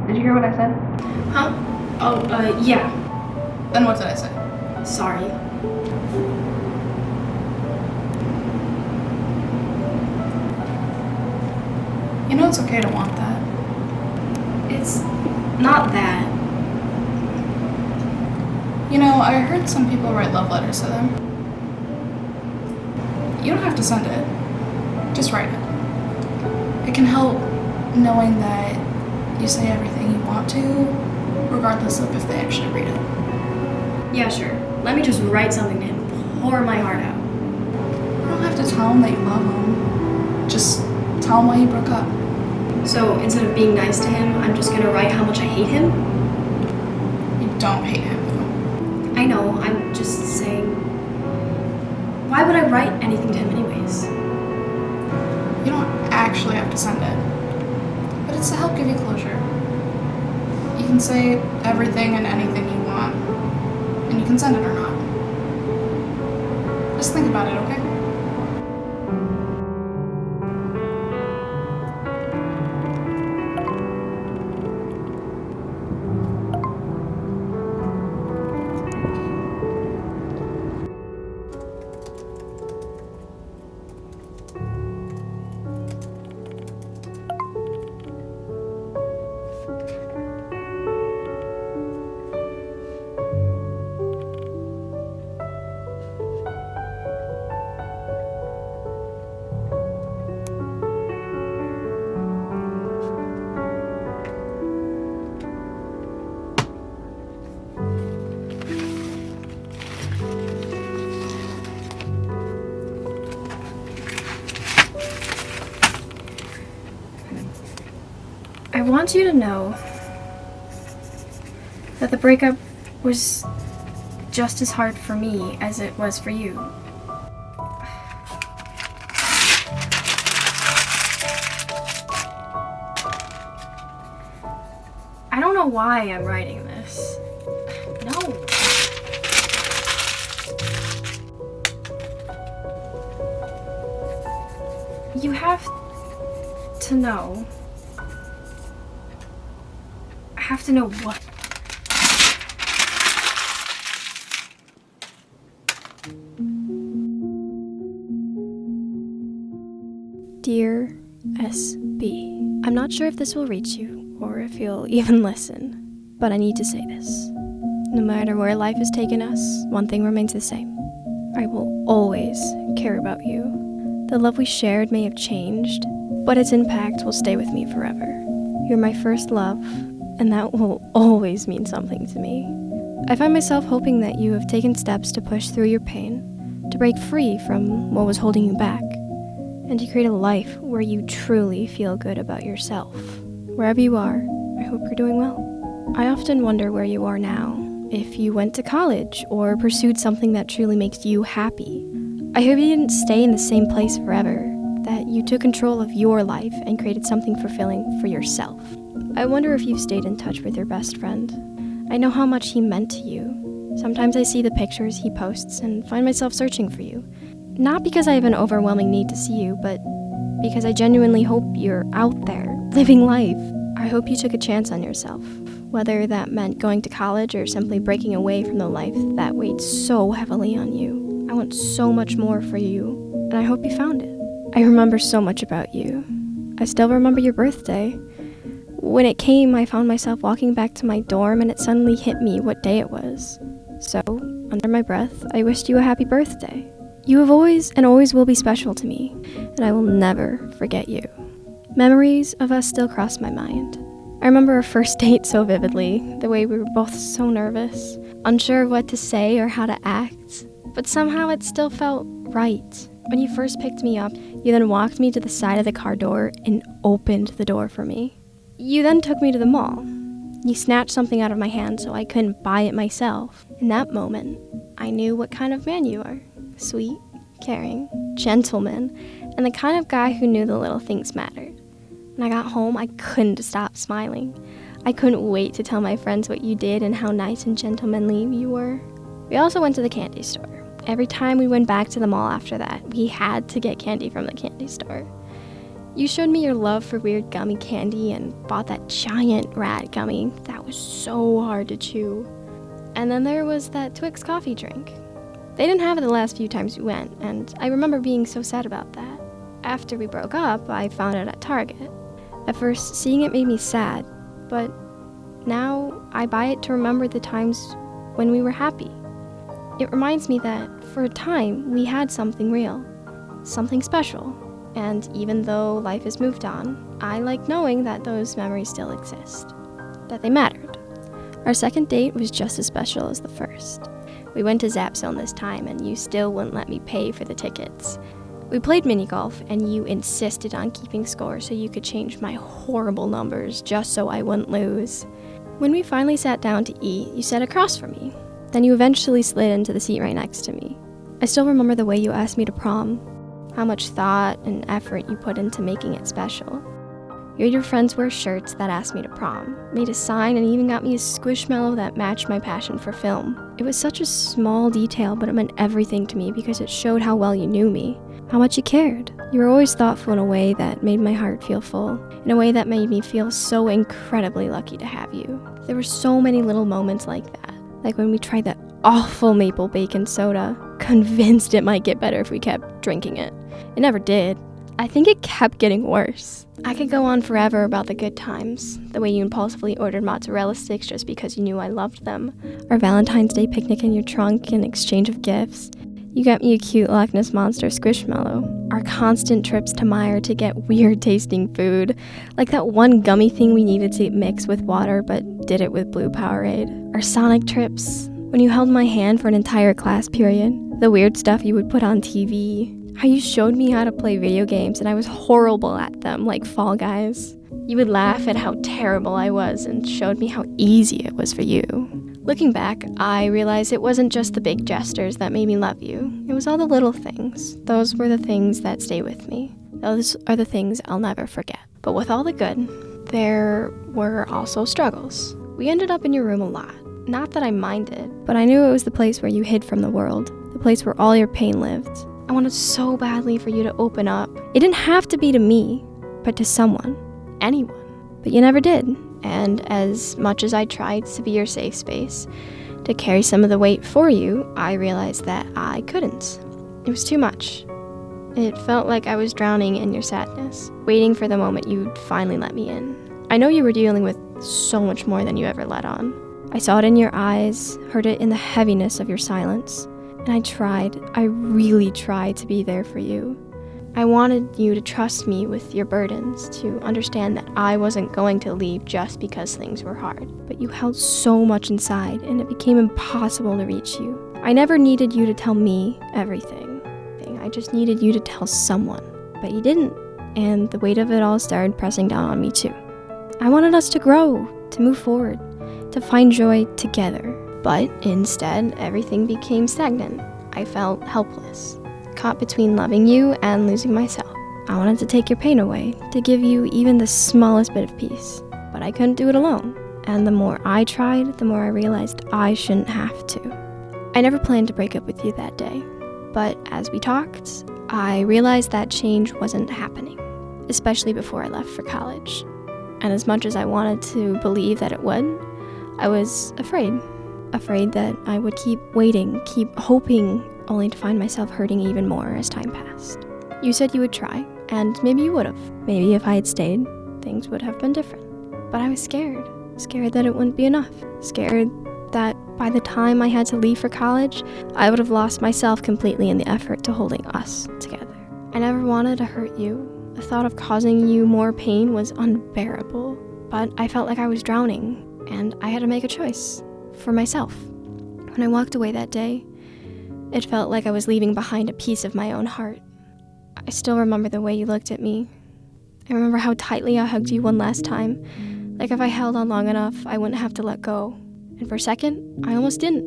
Did you hear what I said? Huh? Oh, yeah. Then what did I say? Sorry. You know it's okay to want that. It's not that. You know, I heard some people write love letters to them. You don't have to send it. Just write it. It can help knowing that you say everything you want to, regardless of if they actually read it. Yeah, sure. Let me just write something to him. Pour my heart out. You don't have to tell him that you love him. Just tell him why you broke up. So instead of being nice to him, I'm just gonna write how much I hate him? You don't hate him, though. I know, I'm just saying. Why would I write anything to him anyways? You don't actually have to send it. But it's to help give you closure. You can say everything and anything you want. And you can send it or not. Just think about it, okay? I want you to know that the breakup was just as hard for me as it was for you. I don't know why I'm writing this. No. You have to know. I have to know what. Dear SB, I'm not sure if this will reach you or if you'll even listen, but I need to say this. No matter where life has taken us, one thing remains the same. I will always care about you. The love we shared may have changed, but its impact will stay with me forever. You're my first love, and that will always mean something to me. I find myself hoping that you have taken steps to push through your pain, to break free from what was holding you back, and to create a life where you truly feel good about yourself. Wherever you are, I hope you're doing well. I often wonder where you are now, if you went to college or pursued something that truly makes you happy. I hope you didn't stay in the same place forever, that you took control of your life and created something fulfilling for yourself. I wonder if you've stayed in touch with your best friend. I know how much he meant to you. Sometimes I see the pictures he posts and find myself searching for you. Not because I have an overwhelming need to see you, but because I genuinely hope you're out there, living life. I hope you took a chance on yourself, whether that meant going to college or simply breaking away from the life that weighed so heavily on you. I want so much more for you, and I hope you found it. I remember so much about you. I still remember your birthday. When it came, I found myself walking back to my dorm, and it suddenly hit me what day it was. So, under my breath, I wished you a happy birthday. You have always and always will be special to me, and I will never forget you. Memories of us still cross my mind. I remember our first date so vividly, the way we were both so nervous, unsure of what to say or how to act, but somehow it still felt right. When you first picked me up, you then walked me to the side of the car door and opened the door for me. You then took me to the mall. You snatched something out of my hand so I couldn't buy it myself. In that moment, I knew what kind of man you are. Sweet, caring, gentleman, and the kind of guy who knew the little things mattered. When I got home, I couldn't stop smiling. I couldn't wait to tell my friends what you did and how nice and gentlemanly you were. We also went to the candy store. Every time we went back to the mall after that, we had to get candy from the candy store. You showed me your love for weird gummy candy and bought that giant rat gummy that was so hard to chew. And then there was that Twix coffee drink. They didn't have it the last few times we went, and I remember being so sad about that. After we broke up, I found it at Target. At first, seeing it made me sad, but now I buy it to remember the times when we were happy. It reminds me that for a time we had something real, something special, and even though life has moved on, I like knowing that those memories still exist, that they mattered. Our second date was just as special as the first. We went to Zap Zone this time, and you still wouldn't let me pay for the tickets. We played mini golf, and you insisted on keeping score so you could change my horrible numbers just so I wouldn't lose. When we finally sat down to eat, you sat across from me. Then you eventually slid into the seat right next to me. I still remember the way you asked me to prom, how much thought and effort you put into making it special. You had your friends wear shirts that asked me to prom, made a sign, and even got me a Squishmallow that matched my passion for film. It was such a small detail, but it meant everything to me because it showed how well you knew me, how much you cared. You were always thoughtful in a way that made my heart feel full, in a way that made me feel so incredibly lucky to have you. There were so many little moments like that, like when we tried that awful maple bacon soda, convinced it might get better if we kept drinking it. It never did. I think it kept getting worse. I could go on forever about the good times, the way you impulsively ordered mozzarella sticks just because you knew I loved them, our Valentine's Day picnic in your trunk in exchange of gifts. You got me a cute Loch Ness Monster Squishmallow, our constant trips to Meijer to get weird tasting food, like that one gummy thing we needed to mix with water but did it with Blue Powerade, our Sonic trips, when you held my hand for an entire class period, the weird stuff you would put on TV, how you showed me how to play video games and I was horrible at them, like Fall Guys. You would laugh at how terrible I was and showed me how easy it was for you. Looking back, I realized it wasn't just the big gestures that made me love you. It was all the little things. Those were the things that stay with me. Those are the things I'll never forget. But with all the good, there were also struggles. We ended up in your room a lot. Not that I minded, but I knew it was the place where you hid from the world, the place where all your pain lived. I wanted so badly for you to open up. It didn't have to be to me, but to someone, anyone. But you never did. And as much as I tried to be your safe space, to carry some of the weight for you, I realized that I couldn't. It was too much. It felt like I was drowning in your sadness, waiting for the moment you'd finally let me in. I know you were dealing with so much more than you ever let on. I saw it in your eyes, heard it in the heaviness of your silence. And I really tried to be there for you. I wanted you to trust me with your burdens, to understand that I wasn't going to leave just because things were hard. But you held so much inside, and it became impossible to reach you. I never needed you to tell me everything. I just needed you to tell someone. But you didn't, and the weight of it all started pressing down on me too. I wanted us to grow, to move forward, to find joy together. But instead, everything became stagnant. I felt helpless, caught between loving you and losing myself. I wanted to take your pain away, to give you even the smallest bit of peace. But I couldn't do it alone. And the more I tried, the more I realized I shouldn't have to. I never planned to break up with you that day. But as we talked, I realized that change wasn't happening, especially before I left for college. And as much as I wanted to believe that it would, I was afraid that I would keep waiting, keep hoping, only to find myself hurting even more as time passed. You said you would try, and maybe you would have. Maybe if I had stayed, things would have been different. But I was scared that it wouldn't be enough, scared that by the time I had to leave for college, I would have lost myself completely in the effort to holding us together. I never wanted to hurt you. The thought of causing you more pain was unbearable, but I felt like I was drowning, and I had to make a choice. For myself. When I walked away that day, it felt like I was leaving behind a piece of my own heart. I still remember the way you looked at me. I remember how tightly I hugged you one last time, like if I held on long enough, I wouldn't have to let go. And for a second, I almost didn't.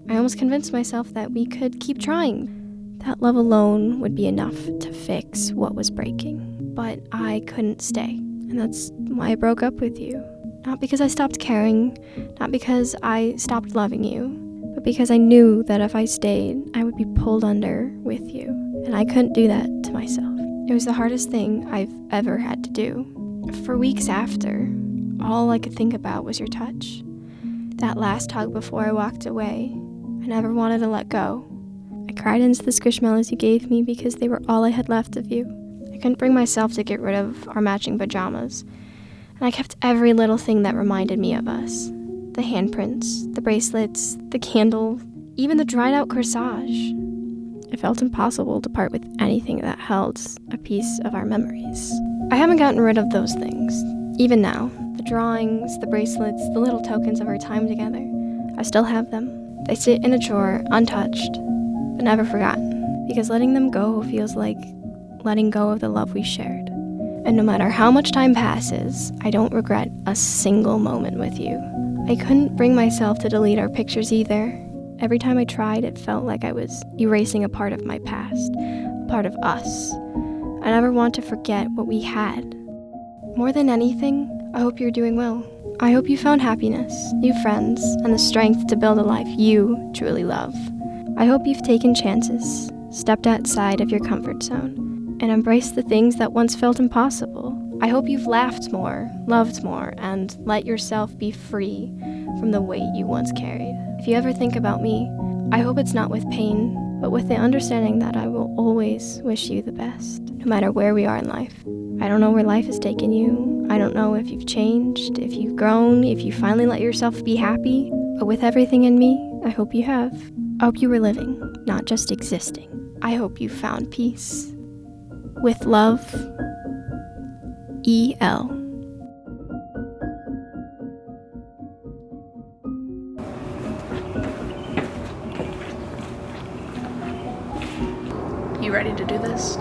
I almost convinced myself that we could keep trying. That love alone would be enough to fix what was breaking. But I couldn't stay, and that's why I broke up with you. Not because I stopped caring, not because I stopped loving you, but because I knew that if I stayed, I would be pulled under with you, and I couldn't do that to myself. It was the hardest thing I've ever had to do. For weeks after, all I could think about was your touch. That last hug before I walked away, I never wanted to let go. I cried into the Squishmallows you gave me because they were all I had left of you. I couldn't bring myself to get rid of our matching pajamas, and I kept every little thing that reminded me of us. The handprints, the bracelets, the candle, even the dried out corsage. It felt impossible to part with anything that held a piece of our memories. I haven't gotten rid of those things, even now. The drawings, the bracelets, the little tokens of our time together. I still have them. They sit in a drawer, untouched, but never forgotten, because letting them go feels like letting go of the love we shared. And no matter how much time passes, I don't regret a single moment with you. I couldn't bring myself to delete our pictures either. Every time I tried, it felt like I was erasing a part of my past, a part of us. I never want to forget what we had. More than anything, I hope you're doing well. I hope you found happiness, new friends, and the strength to build a life you truly love. I hope you've taken chances, stepped outside of your comfort zone, and embraced the things that once felt impossible. I hope you've laughed more, loved more, and let yourself be free from the weight you once carried. If you ever think about me, I hope it's not with pain, but with the understanding that I will always wish you the best, no matter where we are in life. I don't know where life has taken you. I don't know if you've changed, if you've grown, if you finally let yourself be happy. But with everything in me, I hope you have. I hope you were living, not just existing. I hope you found peace. With love, E.L. You ready to do this?